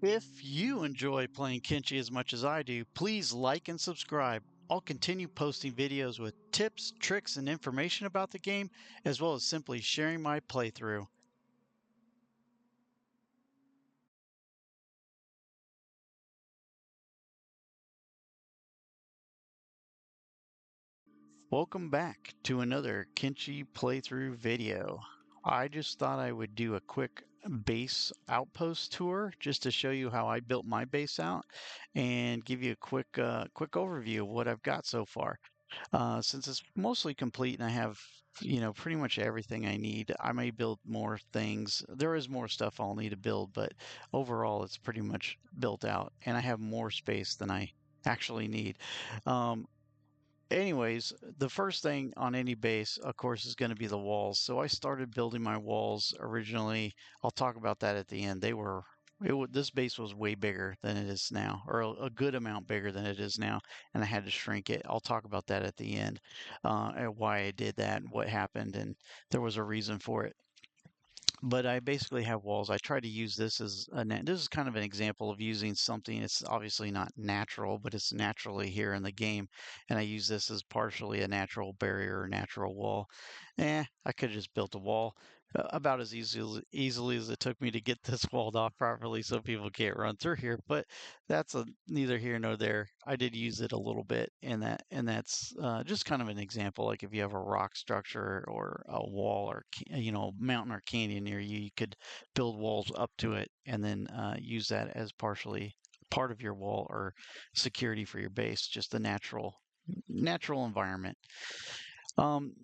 If you enjoy playing Kenshi as much as I do, please like and subscribe. I'll continue posting videos with tips, tricks, and information about the game, as well as simply sharing my playthrough. Welcome back to another Kenshi playthrough video. I just thought I would do a quick base outpost tour just to show you how I built my base out and give you a quick overview of what I've got so far. Since it's mostly complete and I have, pretty much everything I need, I may build more things. There is more stuff I'll need to build, but overall it's pretty much built out and I have more space than I actually need. Um, Anyways, the first thing on any base, of course, is going to be the walls. So I started building my walls originally. I'll talk about that at the end. This base was way bigger than it is now, or a good amount bigger than it is now, and I had to shrink it. I'll talk about that at the end, and why I did that and what happened, and there was a reason for it. But I basically have walls. I try to use this as this is kind of an example of using something. It's obviously not natural, but it's naturally here in the game, and I use this as partially a natural barrier or natural wall. I could have just built a wall about as easily as it took me to get this walled off properly, so people can't run through here. But that's neither here nor there. I did use it a little bit, and that's just kind of an example. Like if you have a rock structure or a wall or mountain or canyon near you, you could build walls up to it and then use that as partially part of your wall or security for your base. Just the natural environment.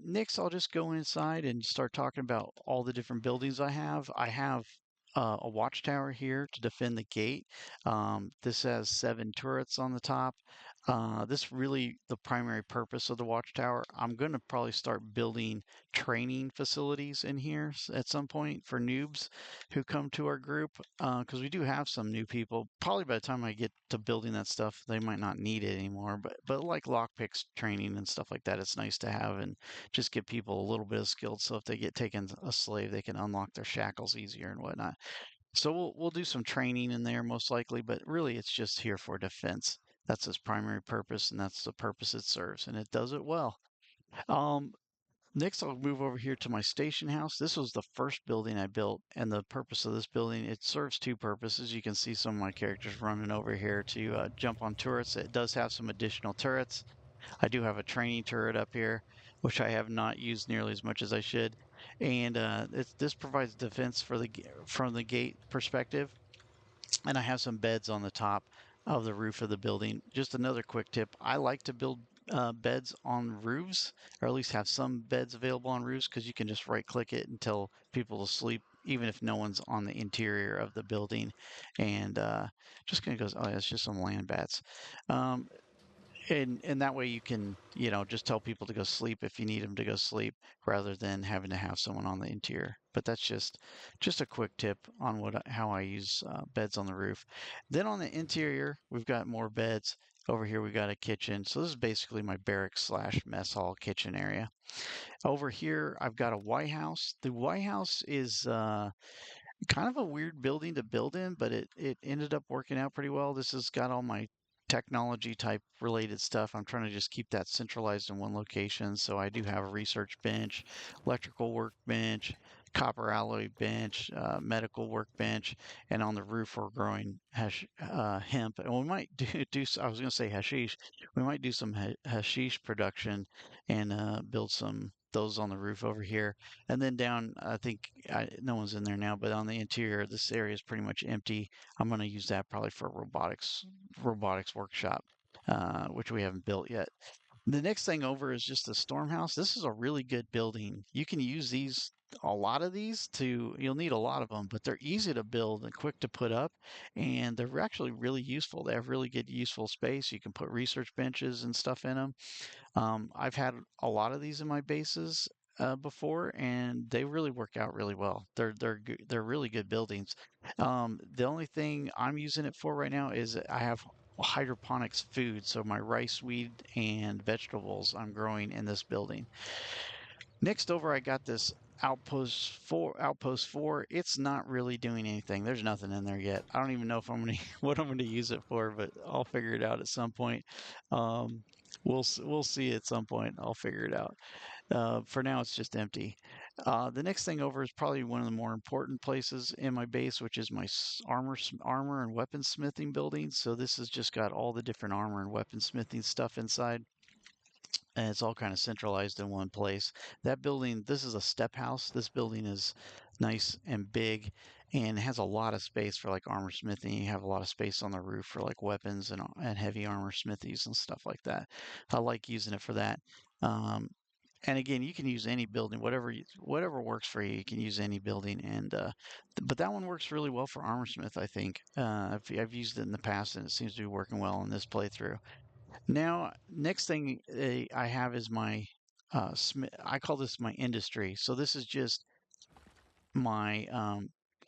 Next, I'll just go inside and start talking about all the different buildings I have. I have a watchtower here to defend the gate. This has 7 turrets on the top. This really the primary purpose of the watchtower. I'm going to probably start building training facilities in here at some point for noobs who come to our group because we do have some new people. Probably by the time I get to building that stuff, they might not need it anymore. But like lockpicks training and stuff like that, it's nice to have and just give people a little bit of skill. So if they get taken a slave, they can unlock their shackles easier and whatnot. So we'll do some training in there most likely, but really it's just here for defense. That's its primary purpose, and that's the purpose it serves, and it does it well. Um, Next, I'll move over here to my station house. This was the first building I built, and the purpose of this building, it serves 2 purposes. You can see some of my characters running over here to jump on turrets. It does have some additional turrets. I do have a training turret up here, which I have not used nearly as much as I should. And this provides defense from the gate perspective. And I have some beds on the top of the roof of the building. Just another quick tip. I like to build beds on roofs, or at least have some beds available on roofs, because you can just right click it and tell people to sleep, even if no one's on the interior of the building. And just going to go, oh, yeah, it's just some land bats. Um, and that way you can, just tell people to go sleep if you need them to go sleep rather than having to have someone on the interior. But that's just a quick tip on how I use beds on the roof. Then on the interior, we've got more beds. Over here we got a kitchen. So this is basically my barracks slash mess hall kitchen area. Over here I've got a White House. The White House is kind of a weird building to build in, but it ended up working out pretty well. This has got all my technology type related stuff. I'm trying to just keep that centralized in one location. So I do have a research bench, electrical workbench, copper alloy bench, medical workbench, and on the roof we're growing hemp. And we might I was going to say hashish. We might do some hashish production and build some those on the roof over here. And then down, I think no one's in there now, but on the interior, this area is pretty much empty. I'm going to use that probably for a robotics workshop, which we haven't built yet. The next thing over is just the storm house. This is a really good building. You can use a lot of these you'll need a lot of them, but they're easy to build and quick to put up, and they're actually really useful. They have really good useful space. You can put research benches and stuff in them. I've had a lot of these in my bases before, and they really work out really well. They're really good buildings. The only thing I'm using it for right now is I have hydroponics food, so my rice, wheat, and vegetables I'm growing in this building. Next over, I got this Outpost 4, it's not really doing anything. There's nothing in there yet. I don't even know if I'm gonna what I'm gonna use it for, but I'll figure it out at some point. Um, we'll see at some point. I'll figure it out. For now, it's just empty. The next thing over is probably one of the more important places in my base, which is my armor and weaponsmithing building. So this has just got all the different armor and weaponsmithing stuff inside, and it's all kind of centralized in one place. That building, this is a step house. This building is nice and big and has a lot of space for like armor smithing. You have a lot of space on the roof for like weapons and heavy armor smithies and stuff like that. I like using it for that. Um, and again, you can use any building, whatever works for you. You can use any building, and but that one works really well for armor smith. I think I've used it in the past, and it seems to be working well in this playthrough. Now, next thing I have is my I call this my industry. So this is just my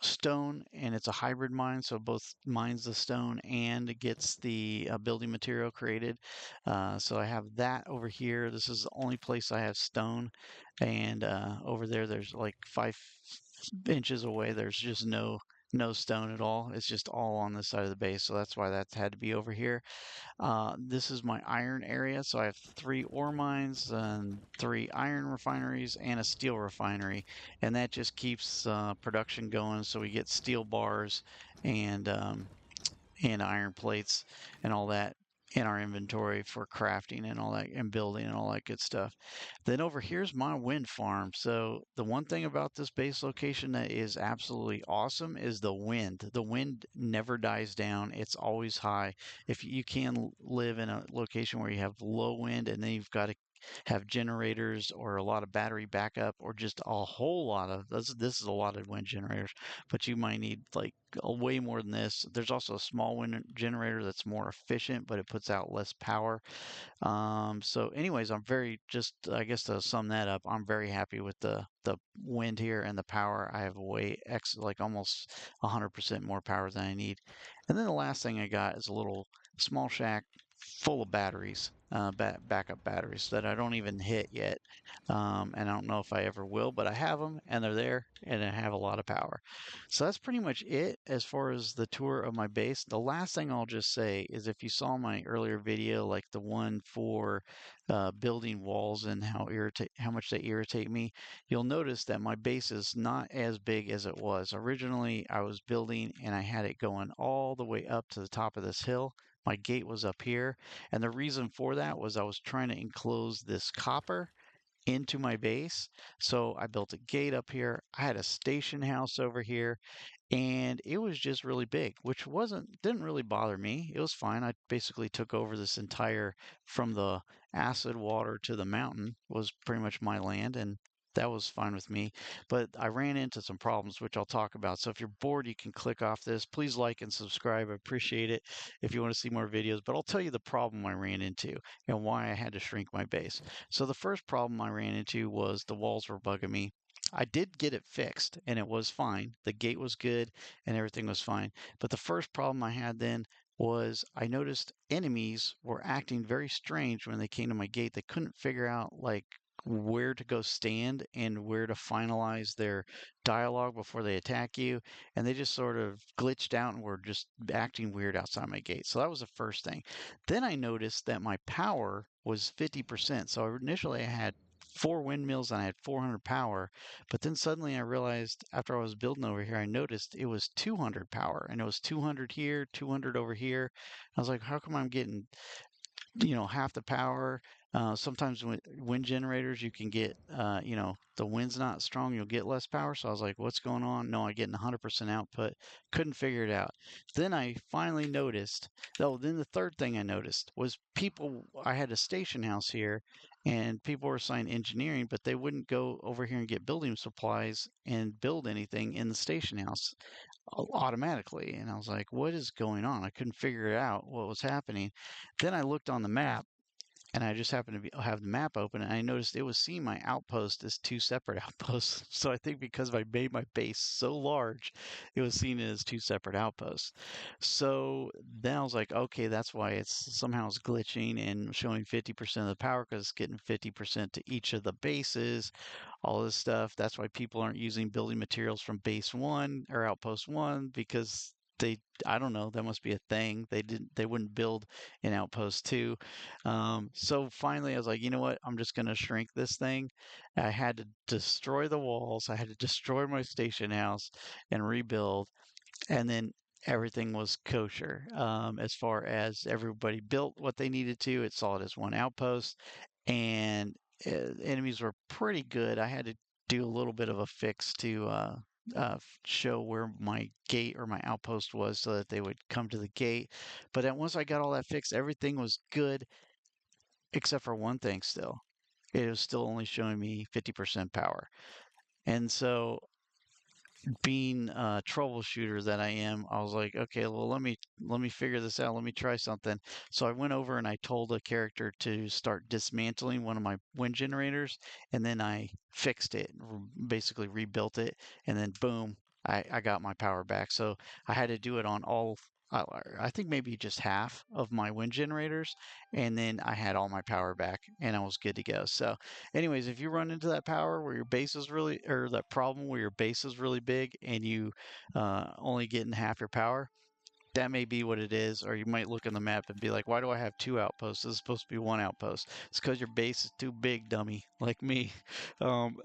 stone, and it's a hybrid mine. So both mines the stone and it gets the building material created. So I have that over here. This is the only place I have stone, and over there, there's like 5 inches away. There's just no stone at all. It's just all on this side of the base. So that's why that's had to be over here. This is my iron area, so I have 3 ore mines and 3 iron refineries and a steel refinery, and that just keeps production going. So we get steel bars and and iron plates and all that in our inventory for crafting and all that and building and all that good stuff. Then over here's my wind farm. So the one thing about this base location that is absolutely awesome is the wind. The wind never dies down. It's always high. If you can live in a location where you have low wind and then you've got to have generators or a lot of battery backup or just a whole lot of this is a lot of wind generators, but you might need like way more than this. There's also a small wind generator that's more efficient, but it puts out less power. So anyways, I'm very just I guess to sum that up, I'm very happy with the wind here and the power. I have way like almost 100% more power than I need. And then the last thing I got is a little small shack full of batteries, backup batteries that I don't even hit yet. And I don't know if I ever will, but I have them and they're there and I have a lot of power. So that's pretty much it as far as the tour of my base. The last thing I'll just say is if you saw my earlier video, like the one for building walls and how much they irritate me, you'll notice that my base is not as big as it was. Originally, I was building and I had it going all the way up to the top of this hill. My gate was up here, and the reason for that was I was trying to enclose this copper into my base. So I built a gate up here. I had a station house over here, and it was just really big, which didn't really bother me. It was fine. I basically took over this entire from the acid water to the mountain was pretty much my land, and that was fine with me. But I ran into some problems, which I'll talk about. So if you're bored, you can click off this. Please like and subscribe. I appreciate it if you want to see more videos. But I'll tell you the problem I ran into and why I had to shrink my base. So the first problem I ran into was the walls were bugging me. I did get it fixed and it was fine. The gate was good and everything was fine. But the first problem I had then was I noticed enemies were acting very strange when they came to my gate. They couldn't figure out like where to go stand and where to finalize their dialogue before they attack you. And they just sort of glitched out and were just acting weird outside my gate. So that was the first thing. Then I noticed that my power was 50%. So initially I had 4 windmills and I had 400 power. But then suddenly I realized after I was building over here, I noticed it was 200 power and it was 200 here, 200 over here. I was like, how come I'm getting half the power? Sometimes wind generators, you can get, the wind's not strong, you'll get less power. So I was like, what's going on? No, I'm getting 100% output. Couldn't figure it out. Then I finally noticed, then the third thing I noticed was I had a station house here and people were assigned engineering, but they wouldn't go over here and get building supplies and build anything in the station house automatically. And I was like, what is going on? I couldn't figure it out what was happening. Then I looked on the map and I just happened to have the map open, and I noticed it was seeing my outpost as two separate outposts. So I think because I made my base so large, it was seen as two separate outposts. So then I was like, okay, that's why it's glitching and showing 50% of the power because it's getting 50% to each of the bases, all this stuff. That's why people aren't using building materials from base one or outpost one because they, I don't know, that must be a thing. They wouldn't build in outpost two. So finally I was like, you know what? I'm just going to shrink this thing. I had to destroy the walls. I had to destroy my station house and rebuild, and then everything was kosher. As far as everybody built what they needed to, it saw it as one outpost, and enemies were pretty good. I had to do a little bit of a fix to show where my gate or my outpost was so that they would come to the gate. But then once I got all that fixed, everything was good except for one thing still. It was still only showing me 50% power. And so being a troubleshooter that I am, I was like, okay, well, let me figure this out. Let me try something. So I went over and I told a character to start dismantling one of my wind generators, and then I fixed it, basically rebuilt it, and then boom, I got my power back. So I had to do it on all. I think maybe just half of my wind generators, and then I had all my power back, and I was good to go. So anyways, if you run into that power where your base is really, or that problem where your base is really big and you only getting half your power, that may be what it is. Or you might look on the map and be like, why do I have two outposts? This is supposed to be one outpost. It's because your base is too big, dummy, like me. Um,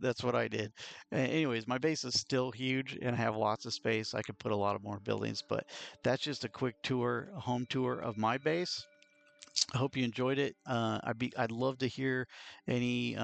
that's what I did. Anyways, my base is still huge and I have lots of space. I could put a lot of more buildings, but that's just a quick tour, a home tour of my base. I hope you enjoyed it. I'd love to hear any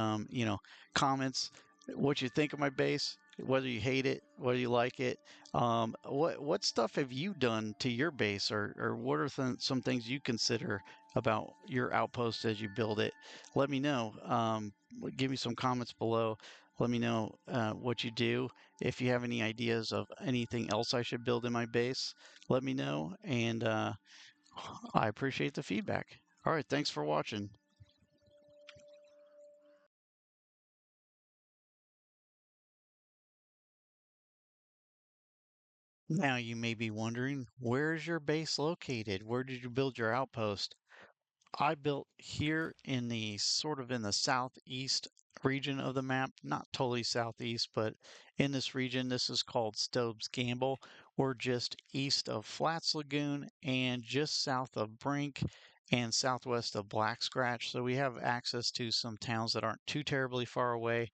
comments, what you think of my bass, whether you hate it, whether you like it. What stuff have you done to your base, or what are some things you consider about your outpost as you build it? Let me know. Give me some comments below. Let me know what you do. If you have any ideas of anything else I should build in my base, let me know. And I appreciate the feedback. All right, thanks for watching. Now you may be wondering, where is your base located? Where did you build your outpost? I built here in the sort of in the southeast region of the map, not totally southeast, but in this region. This is called Stove's Gamble. We're just east of Flats Lagoon and just south of Brink and southwest of Black Scratch. So we have access to some towns that aren't too terribly far away,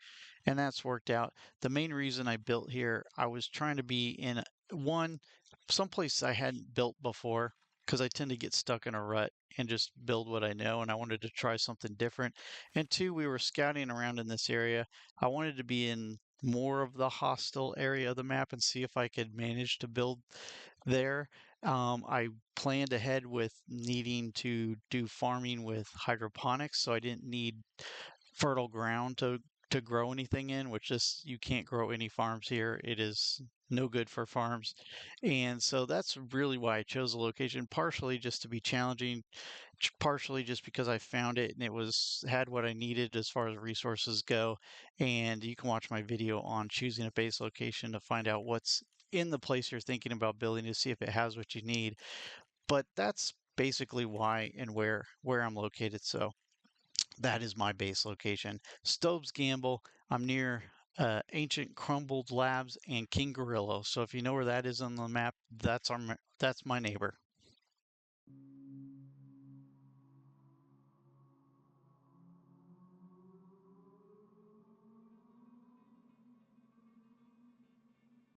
and that's worked out. The main reason I built here, I was trying to be in one someplace I hadn't built before because I tend to get stuck in a rut and just build what I know, and I wanted to try something different. And two, we were scouting around in this area. I wanted to be in more of the hostile area of the map and see if I could manage to build there. I planned ahead with needing to do farming with hydroponics, so I didn't need fertile ground to grow anything in, which is you can't grow any farms here. It is no good for farms. And so that's really why I chose the location, partially just to be challenging, partially just because I found it and it was had what I needed as far as resources go. And you can watch my video on choosing a base location to find out what's in the place you're thinking about building to see if it has what you need. But that's basically why and where I'm located. So that is my base location. Stove's Gamble. I'm near Ancient Crumbled Labs and King Gorillo. So if you know where that is on the map, that's my neighbor.